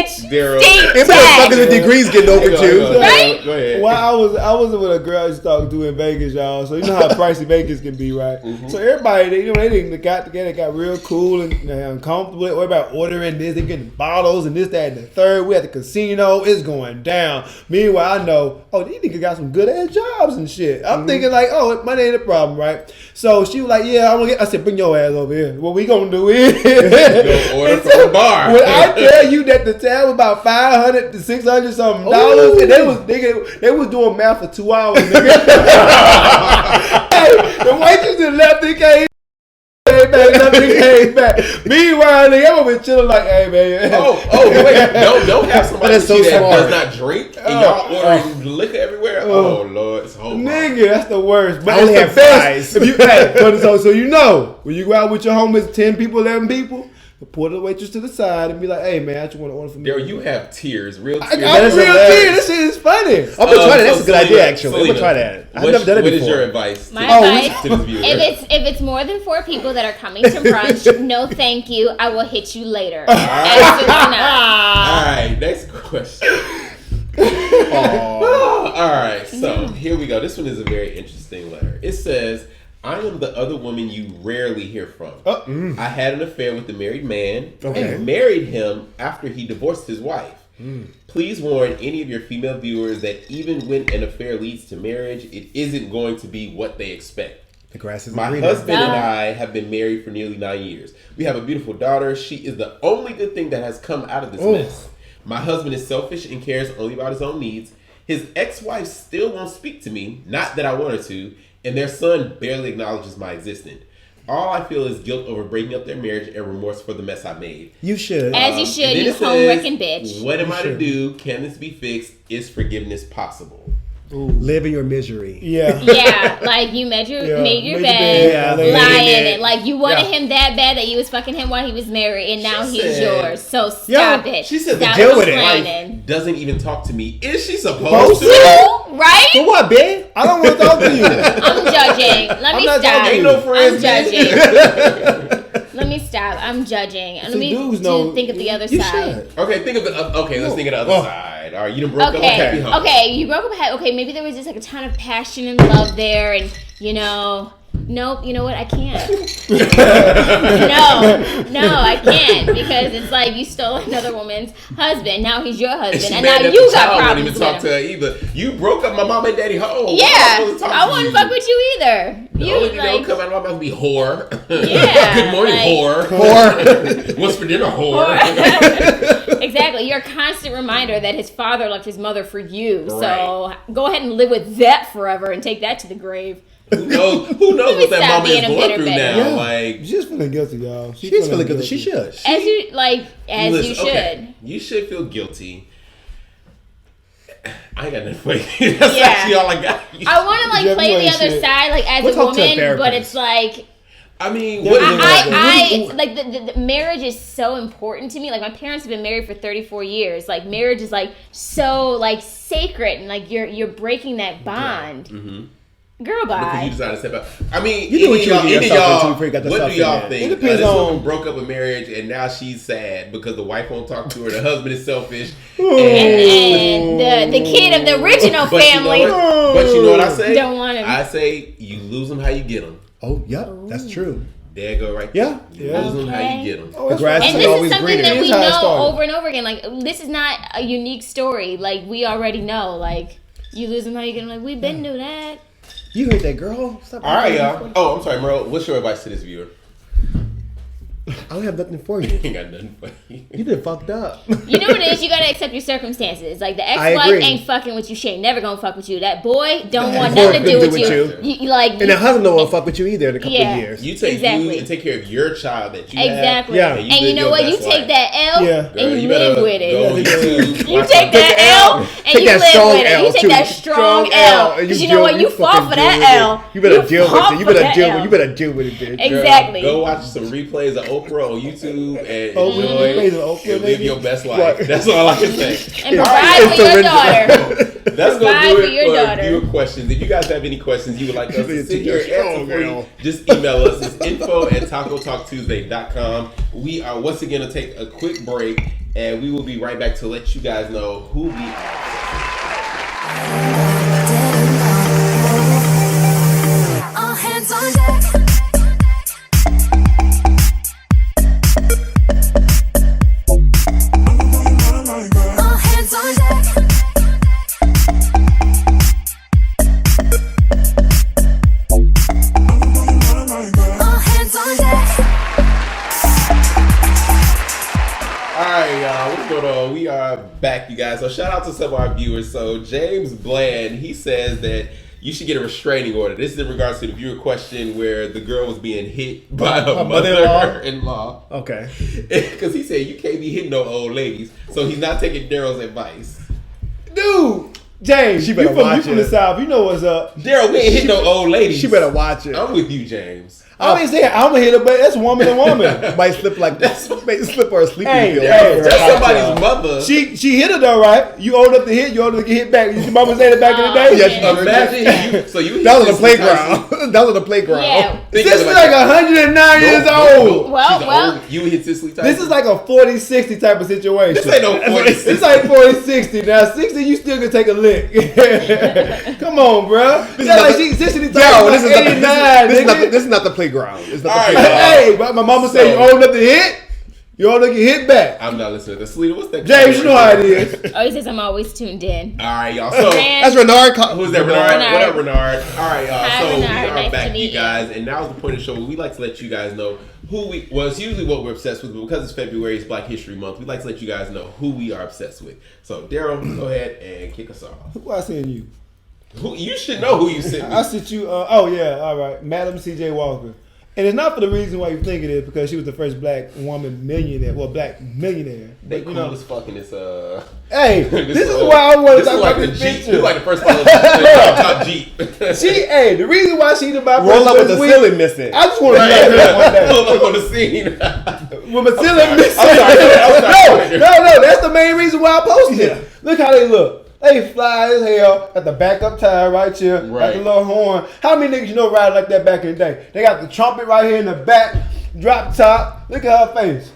state tax. The degrees getting over too. Right? Go ahead. Well, I was with a girl I used to talk to in Vegas, y'all. So you know how pricey Vegas can be, right? So everybody, they got together, got real cool and uncomfortable. What about ordering this? They getting bottles and this, that, and the third. We at the casino. It's going down. Meanwhile, I know, these niggas got some good ass jobs and shit. I'm thinking like, money ain't a problem, right? So she was like, yeah, I said, bring your ass over here. What we gonna do is go order from the bar. When I tell you that the tab was about $500 to $600 something dollars, and they was doing math for 2 hours, nigga. Hey, the waitress that left, they came back. Meanwhile, nigga, I'm been chilling like, hey man. Wait, don't have somebody that does not drink and y'all ordering liquor everywhere. Oh Lord, it's whole nigga, that's the worst. But I only have fries. If you, so you know, when you go out with your homies, 10 people, 11 people, pull the waitress to the side and be like, hey man, I just want to order for me. Daryl, you have tears, real tears. I got real tears. This shit is funny. I'm gonna try that. That's a good idea, actually. I'm gonna try that. I've never done it before. What is your advice? My advice, if it's more than 4 people that are coming to brunch, no thank you. I will hit you later. All right, next question. All right, so here we go. This one is a very interesting letter. It says, I am the other woman you rarely hear from. I had an affair with a married man and married him after he divorced his wife. Please warn any of your female viewers that even when an affair leads to marriage, it isn't going to be what they expect. The grass is My husband and I have been married for nearly 9 years. We have a beautiful daughter. She is the only good thing that has come out of this mess. My husband is selfish and cares only about his own needs. His ex-wife still won't speak to me, not that I want her to, and their son barely acknowledges my existence. All I feel is guilt over breaking up their marriage and remorse for the mess I made. You should. As you should, you home-wrecking bitch. What am I to do? Can this be fixed? Is forgiveness possible? Live in your misery. Yeah, like you made your bed, lie in it. Like you wanted him that bad that you was fucking him while he was married, and now he's yours. So stop it. She said stop the deal with it. Doesn't even talk to me. Is she supposed to? Right? For what, babe? I don't want to talk to you. I'm judging. Let me stop. Ain't no friends. I'm judging. Let me stop. I'm judging. And let me think of the other side. Okay, think of the. Let's think of the other side. All right, you done broke up. Okay, you broke up. Okay, maybe there was just like a ton of passion and love there, and nope. You know what? I can't. No, I can't because it's like you stole another woman's husband. Now he's your husband, and now you got problems. I wouldn't even talk to her either. You broke up my mom and daddy home. Yeah, I wouldn't fuck with you either. The only thing that would come out of my mouth would be whore. Yeah. Good morning, whore. Whore. What's for dinner, whore? Exactly. You're a constant reminder that his father left his mother for you. Right. So go ahead and live with that forever and take that to the grave. Who knows what that mama is going through now? Yeah. Like, she's feeling guilty, y'all. She's feeling guilty. She should. As you should. Okay. You should feel guilty. I ain't got nothing for you. That's actually all I got. I want to play the other side, as a woman, but it's like. I mean, the marriage is so important to me. Like, my parents have been married for 34 years. Like, marriage is so sacred, and you're breaking that bond. Mm-hmm. Girl, bye. Because you decided to step out. I mean, you do what you do yourself what do y'all think? It depends this on. woman broke up a marriage and now she's sad because the wife won't talk to her. The husband is selfish. And the kid of the original family. But you know what I say? Don't want him. I say you lose them how you get them. Oh, yep, that's true. There you go, right there. Yeah. You lose them how you get them. The grass and is this always is something greener. that we know over and over again. Like, this is not a unique story. Like, we already know. Like, you lose them how you get them. Like, we've been through that. You heard that, girl. Stop. All right, y'all. Oh, I'm sorry, Merle. What's your advice to this viewer? I don't have nothing for you. Ain't got nothing for you. You done fucked up. You know what it is? You gotta accept your circumstances. Like, the ex-wife ain't fucking with you. She ain't never gonna fuck with you. That boy don't want nothing to do with you. And the husband don't want to fuck with you either in a couple of years. You take you and take care of your child that you have. Yeah. And you know what? You take that L and you live with it. You take that L and you live with it. You take that strong L. Because you know what? You fall for that L. You better deal with it. You better deal with it, bitch. Exactly. Go watch some replays of Oprah on YouTube and enjoy and live your best life. That's all I can say. And provide for your daughter. That's going to do it for viewer questions. If you guys have any questions you would like us to sit here and answer for you, just email us. It's info@tacotalktuesday.com. We are once again going to take a quick break, and we will be right back to let you guys know who we are. All hands on deck. All hands on deck. All hands on deck. Alright, y'all, what's going on? We are back, you guys. So shout out to some of our viewers. So James Bland, he says that you should get a restraining order. This is in regards to the viewer question where the girl was being hit by her mother-in-law. Okay. Because he said you can't be hitting no old ladies. So he's not taking Daryl's advice. Dude, James, you from the South. You know what's up. Daryl, we ain't hitting no old ladies. She better watch it. I'm with you, James. I ain't saying I'm gonna hit her, but that's woman to woman. Might slip like that. Might slip or a sleeping pill. That's somebody's mother. She hit her though, right? You old enough to hit, you old enough to get hit back. Your mama said it back in the day. Imagine you. That was on the playground. That was on the playground. Yeah. This is like 109 years old. Well. You hit Cicely Tyson. This is like a 40-60 type of situation. This ain't no 40-60. It's like 40-60. Now 60, you still can take a lick. Come on, bro. This is like 60 times 89. This is not the playground. It's not the playground. Hey, but my mama said you old enough to hit. You old enough to get hit back. I'm not listening to Selena. What's that? James, you know how it is. Oh, he says I'm always tuned in. All right, y'all. So that's Renard. Who's that, Renard? What up, Renard? All right, y'all. Hi, so Renard. we are Nice back, to meet you guys, and now's the point of the show where we like to let you guys know who we. Well, it's usually what we're obsessed with, but because it's February, it's Black History Month. We like to let you guys know who we are obsessed with. So, Daryl, go ahead and kick us off. Who I sent you? Who you should know who you sent me. I sent you. Oh yeah, all right, Madam C.J. Walker. And it's not for the reason why you think it is, because she was the first black woman millionaire. Well, black millionaire. They cool as fucking this. Hey, this is why I want to talk about this picture. This is like the first top Jeep. The reason why she the my roll up with the ceiling missing. I just want to be like one day. Roll up on the scene. With my ceiling missing. No, that's the main reason why I posted it. Look how they look. They fly as hell. Got the backup tire right here. Got the little horn. How many niggas you know ride like that back in the day? They got the trumpet right here in the back. Drop top. Look at her face.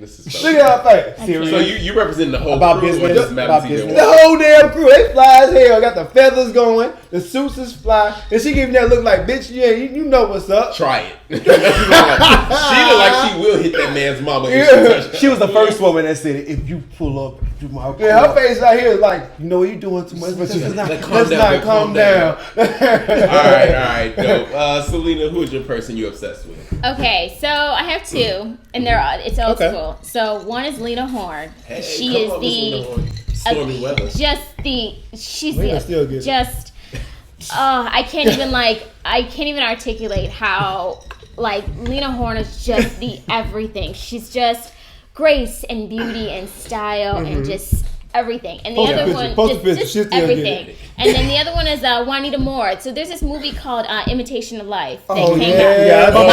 This is so Look at her face. So you represent the whole About crew, business, or just about Mappy business. The whole damn crew, they fly as hell. Got the feathers going, the suits is fly, and she giving that look like, bitch, yeah, you know what's up. Try it. She look like she will hit that man's mama. If She was the first woman that said, "If you pull up to my car." Yeah, her face right here is like, you know what you doing too much. Let's not calm down. All right, dope. Selena, who is your person you obsessed with? Okay, so I have two, and it's old school. So one is Lena Horne. Hey, she is the stormy weather. I can't even articulate how Lena Horne is just the everything. She's just grace and beauty and style and just everything. And the other one, just everything. And then the other one is Juanita Moore. So there's this movie called Imitation of Life that came out. Oh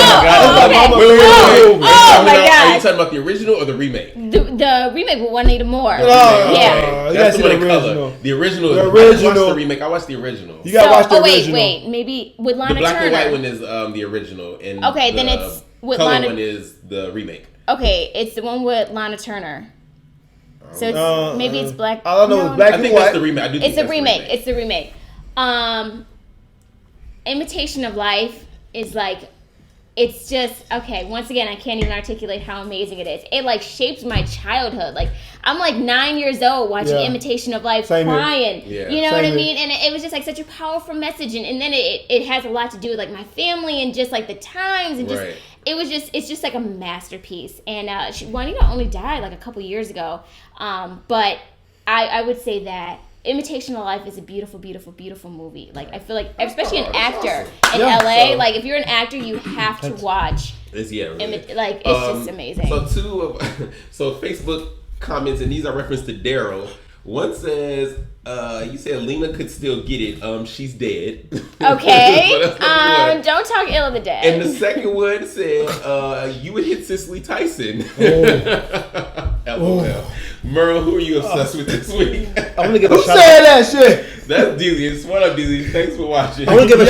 my god! Are you talking about the original or the remake? The remake with Juanita Moore. That's the one in color. The original. I watched the remake. I watched the original. You gotta watch the original. Wait, maybe with Lana Turner. The black and white one is the original, and then it's with color Lana. one is the remake. Okay, it's the one with Lana Turner. So it's, maybe it's black. I don't know. It's black and white. That's the remake. It's the remake. It's the remake. Imitation of Life is it's just okay. Once again, I can't even articulate how amazing it is. It shaped my childhood. I'm 9 years old watching Imitation of Life, crying. Yeah. You know what I mean? And it was just such a powerful message. And then it has a lot to do with my family and just the times and just. Right. It's just a masterpiece. And Juanita only died a couple years ago. But I would say that Imitation of Life is a beautiful, beautiful, beautiful movie. I feel especially an actor in LA, if you're an actor, you have to watch. It's really. It's just amazing. So Facebook comments, and these are reference to Daryl. One says, you said Lena could still get it. She's dead. Okay. Don't talk ill of the dead. And the second one said, you would hit Cicely Tyson. LOL. Merle, who are you obsessed with this week? I'm gonna give a shout out. Who said that shit? That's Delius. What up, Delius? Thanks for watching. I want to give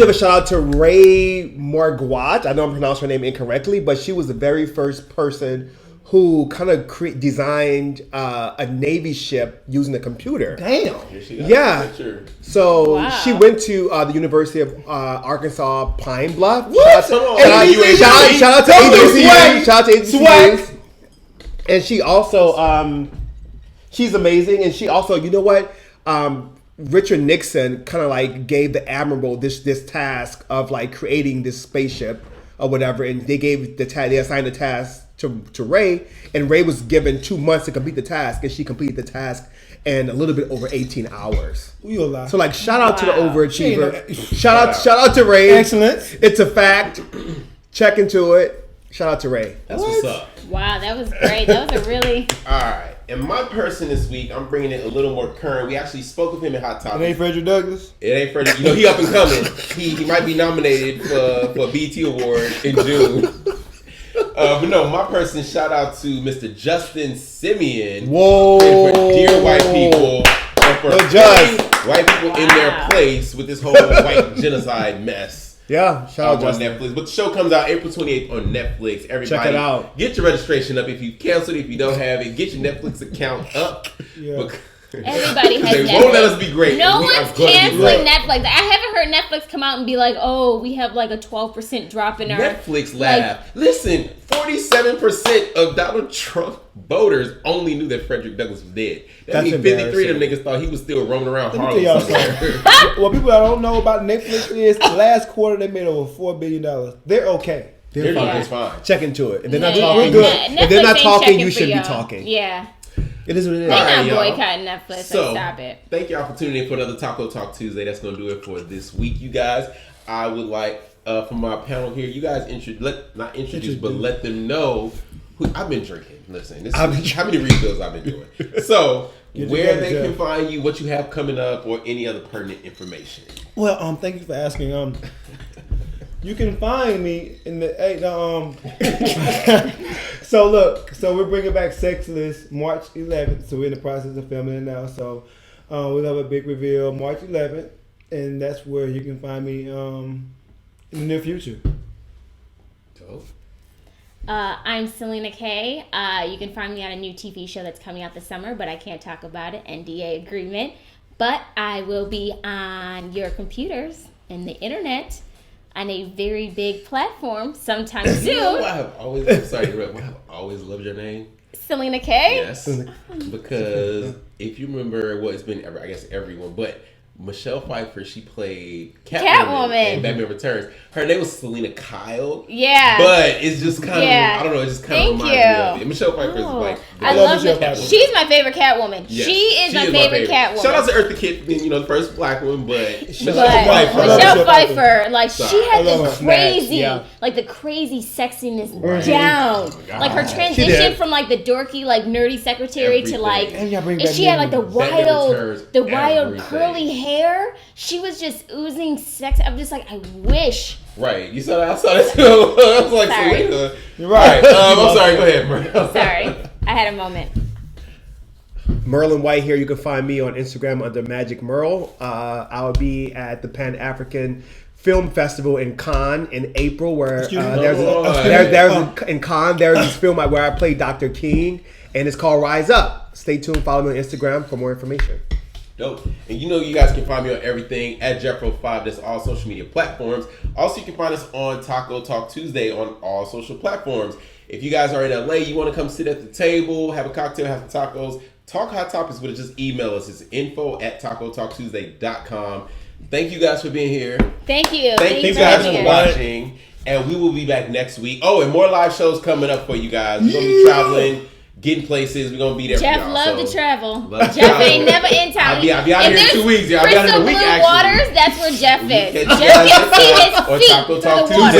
a shout out to Ray Marguat. I know I'm pronouncing her name incorrectly, but she was the very first person who kind of designed a Navy ship using a computer. Damn. Yeah. So she went to the University of Arkansas Pine Bluff. What? Shout out to HBCU. Shout out to HBCU. And she also, she's amazing. And she also, you know what? Richard Nixon kind of gave the admiral this task of creating this spaceship or whatever. And they gave they assigned the task to Ray, and Ray was given 2 months to complete the task, and she completed the task in a little bit over 18 hours. So shout out to the overachiever. Shout out to Ray. Excellent. It's a fact. Check into it. Shout out to Ray. That's what's up. Wow, that was great. That was a really... All right. And my person this week, I'm bringing it a little more current. We actually spoke with him in Hot Topics. It ain't Frederick Douglass? It ain't Frederick. He up and coming. He might be nominated for a BET Award in June. But no, my person, shout out to Mr. Justin Simeon. Whoa. And for Dear White People. And for putting white people in their place with this whole white genocide mess. Yeah, shout out on Netflix. But the show comes out April 28th on Netflix. Everybody, check it out. Get your registration up if you canceled it. If you don't have it, get your Netflix account up. Yeah. Everybody has they Netflix. won't let us be great. No one's canceling Netflix. I haven't heard Netflix come out and be like, "Oh, we have a 12% drop in our Netflix laugh." Listen, 47% of Donald Trump voters only knew that Frederick Douglass was dead. That means 53 of them niggas thought he was still roaming around Harlem somewhere. What people don't know about Netflix is last quarter they made over $4 billion. They're okay. They're fine. Check into it. If they're not talking, if they're not talking, you should be talking. Yeah. It is what it is. They're not boycotting Netflix. So, stop it. Thank y'all for tuning in for another Taco Talk Tuesday. That's going to do it for this week, you guys. I would like, from my panel here, you guys let them know who I've been drinking. Listen, how many refills I've been doing. So, where they can find you, what you have coming up, or any other pertinent information. Well, thank you for asking. You can find me in the So we're bringing back Sexless March 11th. So we're in the process of filming it now. So we'll have a big reveal March 11th, and that's where you can find me in the near future. Dope. I'm Selena Kay. You can find me on a new TV show that's coming out this summer, but I can't talk about it. NDA agreement. But I will be on your computers and the internet on a very big platform sometime soon. You know I have always, I'm sorry, I have always loved your name. Selena Kay? Yes. Because if you remember, well, it's been, I guess, everyone, but Michelle Pfeiffer, she played Catwoman in Batman Returns. Her name was Selena Kyle. Yeah. But it's just kind of, I don't know, it just kind of reminds me of it. Michelle Pfeiffer is like... I love Michelle Pfeiffer. She's my favorite Catwoman. Yes, she is my favorite Catwoman. Shout out to Eartha Kitt for being, the first black woman, but Michelle Pfeiffer, like, she had the crazy, like, the crazy sexiness down. Oh, like, her transition from, like, the dorky, like, nerdy secretary to, like, and she had, like, the wild curly hair. She was just oozing sex. I'm just like, I wish. Right. You saw that? I saw that too. I was like, Selena. You're right. I'm sorry. Go ahead, Merle. Sorry. I had a moment. Merlin White here. You can find me on Instagram under Magic Merle. I will be at the Pan-African Film Festival in Cannes in April, where there's this film where I play Dr. King, and it's called Rise Up. Stay tuned. Follow me on Instagram for more information. Dope. And you guys can find me on everything at Jeffro5. That's all social media platforms. Also, you can find us on Taco Talk Tuesday on all social platforms. If you guys are in LA, you want to come sit at the table, have a cocktail, have some tacos, talk hot topics with it, just email us. It's info@tacotalktuesday.com. Thank you guys for being here. Thank you. Thank you guys for watching. And we will be back next week. Oh, and more live shows coming up for you guys. We're going to be traveling. Getting places, we're gonna be there. Jeff for y'all, love to travel. Jeff ain't never in town. I'll be out here in 2 weeks. I'll be out here in a week. Crystal Blue Waters, that's where Jeff is. Jeff can see his feet through the water.